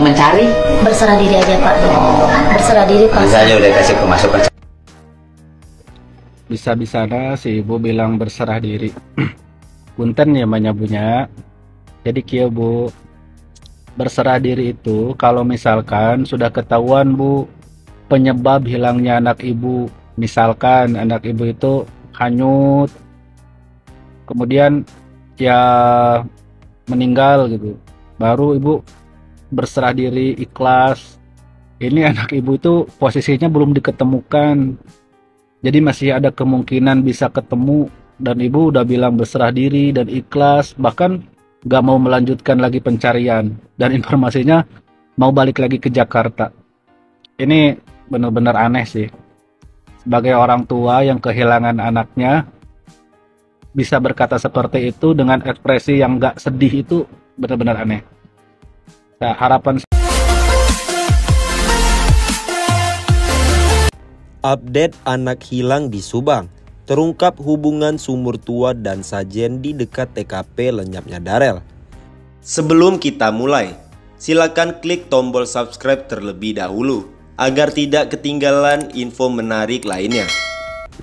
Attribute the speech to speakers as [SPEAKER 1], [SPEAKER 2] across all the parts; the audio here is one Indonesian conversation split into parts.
[SPEAKER 1] untuk mencari?
[SPEAKER 2] Berserah diri aja Pak. Berserah diri Pak.
[SPEAKER 1] Misalnya udah kasih kemasukan.
[SPEAKER 3] Bisa-bisana si ibu bilang berserah diri. Punten ya menyabunya. Jadi kia bu, berserah diri itu kalau misalkan sudah ketahuan bu penyebab hilangnya anak ibu. Misalkan anak ibu itu hanyut, kemudian ya meninggal gitu, baru ibu berserah diri ikhlas. Ini anak ibu itu posisinya belum diketemukan, jadi masih ada kemungkinan bisa ketemu, dan ibu udah bilang berserah diri dan ikhlas, bahkan gak mau melanjutkan lagi pencarian, dan informasinya mau balik lagi ke Jakarta. Ini benar-benar aneh sih. Sebagai orang tua yang kehilangan anaknya, bisa berkata seperti itu dengan ekspresi yang gak sedih, itu benar-benar aneh. Nah, harapan
[SPEAKER 4] Update anak hilang di Subang. Terungkap hubungan sumur tua dan sajen di dekat TKP lenyapnya Darel. Sebelum kita mulai, silakan klik tombol subscribe terlebih dahulu agar tidak ketinggalan info menarik lainnya.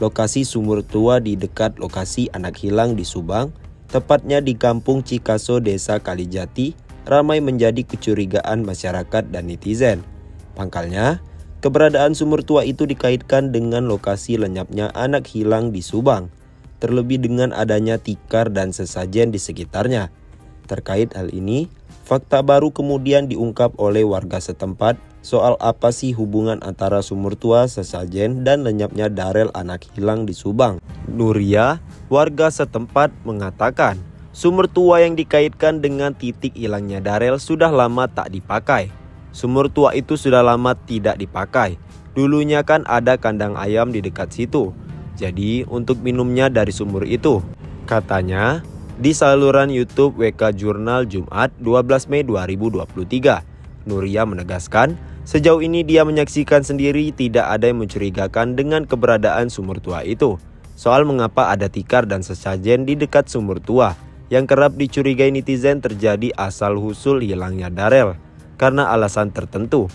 [SPEAKER 4] Lokasi sumur tua di dekat lokasi anak hilang di Subang, tepatnya di Kampung Cikaso, Desa Kalijati, ramai menjadi kecurigaan masyarakat dan netizen. Pangkalnya, keberadaan sumur tua itu dikaitkan dengan lokasi lenyapnya anak hilang di Subang, terlebih dengan adanya tikar dan sesajen di sekitarnya. Terkait hal ini, fakta baru kemudian diungkap oleh warga setempat soal apa sih hubungan antara sumur tua, sesajen, dan lenyapnya Darel anak hilang di Subang. Nuria, warga setempat, mengatakan sumur tua yang dikaitkan dengan titik hilangnya Darel sudah lama tak dipakai. Sumur tua itu sudah lama tidak dipakai. Dulunya kan ada kandang ayam di dekat situ. Jadi untuk minumnya dari sumur itu, katanya di saluran YouTube WK Jurnal Jumat 12 Mei 2023. Nuria menegaskan, sejauh ini dia menyaksikan sendiri tidak ada yang mencurigakan dengan keberadaan sumur tua itu. Soal mengapa ada tikar dan sesajen di dekat sumur tua yang kerap dicurigai netizen terjadi asal-usul hilangnya Darel karena alasan tertentu.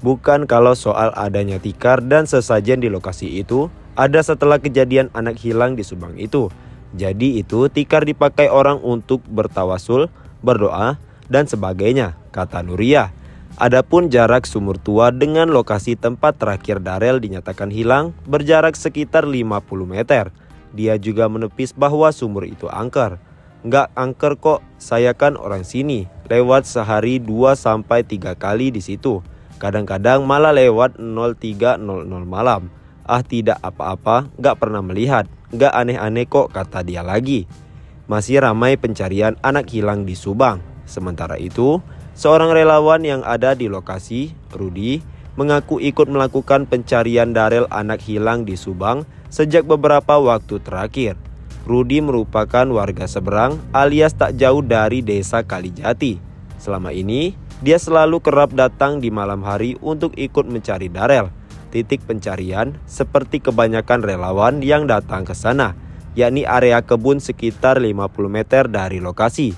[SPEAKER 4] Bukan kalau soal adanya tikar dan sesajen di lokasi itu ada setelah kejadian anak hilang di Subang itu. Jadi itu tikar dipakai orang untuk bertawasul, berdoa, dan sebagainya, kata Nuria. Adapun jarak sumur tua dengan lokasi tempat terakhir Darel dinyatakan hilang berjarak sekitar 50 meter. Dia juga menepis bahwa sumur itu angker. Nggak angker kok, saya kan orang sini. Lewat sehari 2-3 kali di situ. Kadang-kadang malah lewat 03.00 malam. Ah, tidak apa-apa, nggak pernah melihat. Nggak aneh-aneh kok, kata dia lagi. Masih ramai pencarian anak hilang di Subang. Sementara itu, seorang relawan yang ada di lokasi, Rudi, mengaku ikut melakukan pencarian Darel anak hilang di Subang sejak beberapa waktu terakhir. Rudi merupakan warga seberang alias tak jauh dari Desa Kalijati. Selama ini, dia selalu kerap datang di malam hari untuk ikut mencari Darel. Titik pencarian seperti kebanyakan relawan yang datang ke sana, yakni area kebun sekitar 50 meter dari lokasi.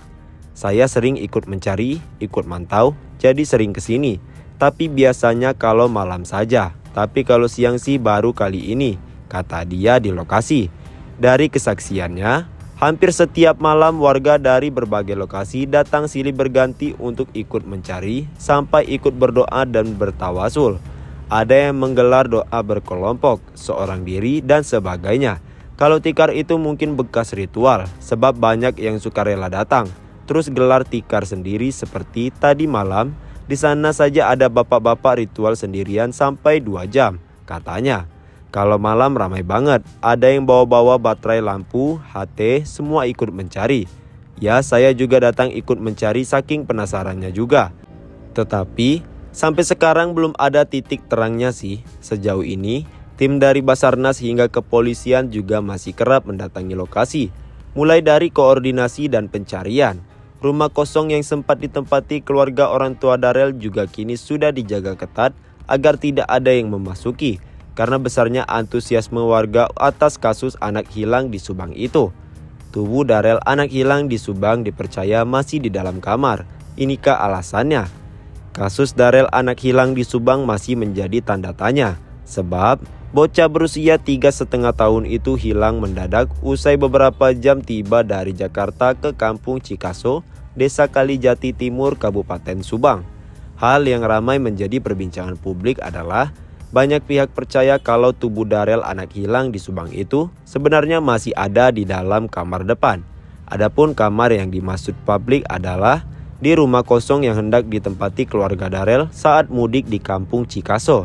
[SPEAKER 4] Saya sering ikut mencari, ikut mantau, jadi sering kesini. Tapi biasanya kalau malam saja, tapi kalau siang sih baru kali ini, kata dia di lokasi. Dari kesaksiannya, hampir setiap malam warga dari berbagai lokasi datang silih berganti untuk ikut mencari sampai ikut berdoa dan bertawasul. Ada yang menggelar doa berkelompok, seorang diri, dan sebagainya. Kalau tikar itu mungkin bekas ritual, sebab banyak yang sukarela datang. Terus gelar tikar sendiri seperti tadi malam, di sana saja ada bapak-bapak ritual sendirian sampai 2 jam, katanya. Kalau malam ramai banget, ada yang bawa-bawa baterai lampu, HT, semua ikut mencari. Ya, saya juga datang ikut mencari saking penasarannya juga. Tetapi sampai sekarang belum ada titik terangnya sih. Sejauh ini, tim dari Basarnas hingga kepolisian juga masih kerap mendatangi lokasi. Mulai dari koordinasi dan pencarian. Rumah kosong yang sempat ditempati keluarga orang tua Darel juga kini sudah dijaga ketat agar tidak ada yang memasuki. Karena besarnya antusiasme warga atas kasus anak hilang di Subang itu. Tubuh Darel anak hilang di Subang dipercaya masih di dalam kamar. Inikah alasannya? Kasus Darel anak hilang di Subang masih menjadi tanda tanya, sebab bocah berusia 3,5 tahun itu hilang mendadak usai beberapa jam tiba dari Jakarta ke Kampung Cikaso, Desa Kalijati Timur, Kabupaten Subang. Hal yang ramai menjadi perbincangan publik adalah banyak pihak percaya kalau tubuh Darel anak hilang di Subang itu sebenarnya masih ada di dalam kamar depan. Adapun kamar yang dimaksud publik adalah di rumah kosong yang hendak ditempati keluarga Darel saat mudik di Kampung Cikaso.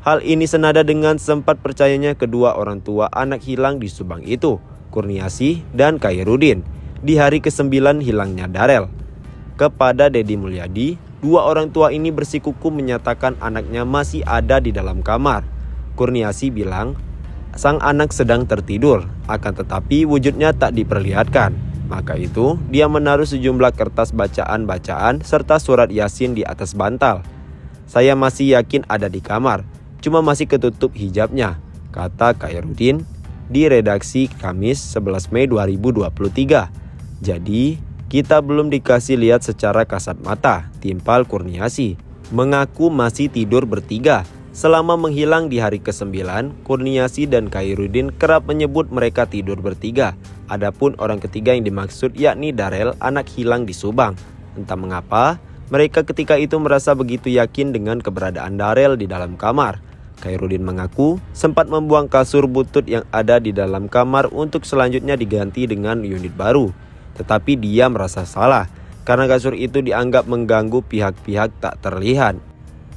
[SPEAKER 4] Hal ini senada dengan sempat percayanya kedua orang tua anak hilang di Subang itu, Kurniasih dan Khairudin, di hari ke-9 hilangnya Darel. Kepada Deddy Mulyadi, dua orang tua ini bersikukuh menyatakan anaknya masih ada di dalam kamar. Kurniasih bilang sang anak sedang tertidur, akan tetapi wujudnya tak diperlihatkan. Maka itu, dia menaruh sejumlah kertas bacaan-bacaan serta surat Yasin di atas bantal. Saya masih yakin ada di kamar, cuma masih ketutup hijabnya, kata Khairudin di redaksi Kamis 11 Mei 2023. Jadi, kita belum dikasih lihat secara kasat mata, timpal Kurniasih. Mengaku masih tidur bertiga. Selama menghilang di hari ke-9, Kurniasih dan Khairudin kerap menyebut mereka tidur bertiga. Adapun orang ketiga yang dimaksud yakni Darel anak hilang di Subang. Entah mengapa, mereka ketika itu merasa begitu yakin dengan keberadaan Darel di dalam kamar. Khairudin mengaku sempat membuang kasur butut yang ada di dalam kamar untuk selanjutnya diganti dengan unit baru. Tetapi dia merasa salah karena kasur itu dianggap mengganggu pihak-pihak tak terlihat.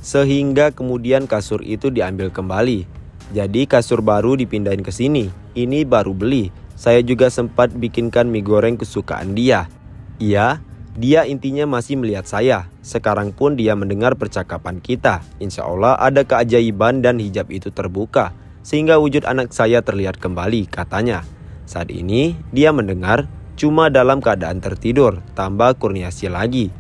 [SPEAKER 4] Sehingga kemudian kasur itu diambil kembali. Jadi kasur baru dipindahin ke sini. Ini baru beli. Saya juga sempat bikinkan mie goreng kesukaan dia. Iya, dia intinya masih melihat saya. Sekarang pun dia mendengar percakapan kita. Insya Allah ada keajaiban dan hijab itu terbuka, sehingga wujud anak saya terlihat kembali, katanya. Saat ini dia mendengar cuma dalam keadaan tertidur, tambah Kurniasih lagi.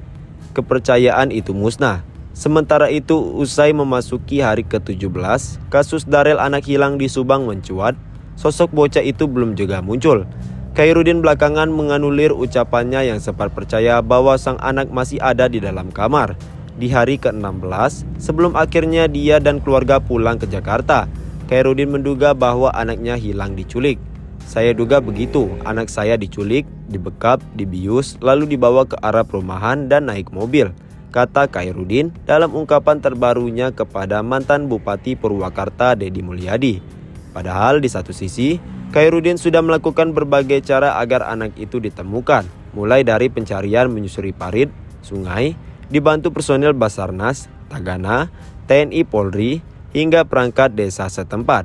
[SPEAKER 4] Kepercayaan itu musnah. Sementara itu, usai memasuki hari ke-17, kasus Darel anak hilang di Subang mencuat, sosok bocah itu belum juga muncul. Khairudin belakangan menganulir ucapannya yang sempat percaya bahwa sang anak masih ada di dalam kamar. Di hari ke-16, sebelum akhirnya dia dan keluarga pulang ke Jakarta, Khairudin menduga bahwa anaknya hilang diculik. Saya duga begitu, anak saya diculik, dibekap, dibius, lalu dibawa ke arah perumahan dan naik mobil, kata Khairudin dalam ungkapan terbarunya kepada mantan Bupati Purwakarta Deddy Mulyadi. Padahal di satu sisi, Khairudin sudah melakukan berbagai cara agar anak itu ditemukan, mulai dari pencarian menyusuri parit, sungai, dibantu personil Basarnas, Tagana, TNI Polri, hingga perangkat desa setempat.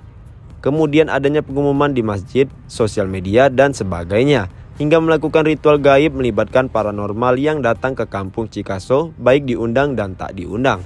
[SPEAKER 4] Kemudian adanya pengumuman di masjid, sosial media, dan sebagainya, hingga melakukan ritual gaib melibatkan paranormal yang datang ke Kampung Cikaso, baik diundang dan tak diundang.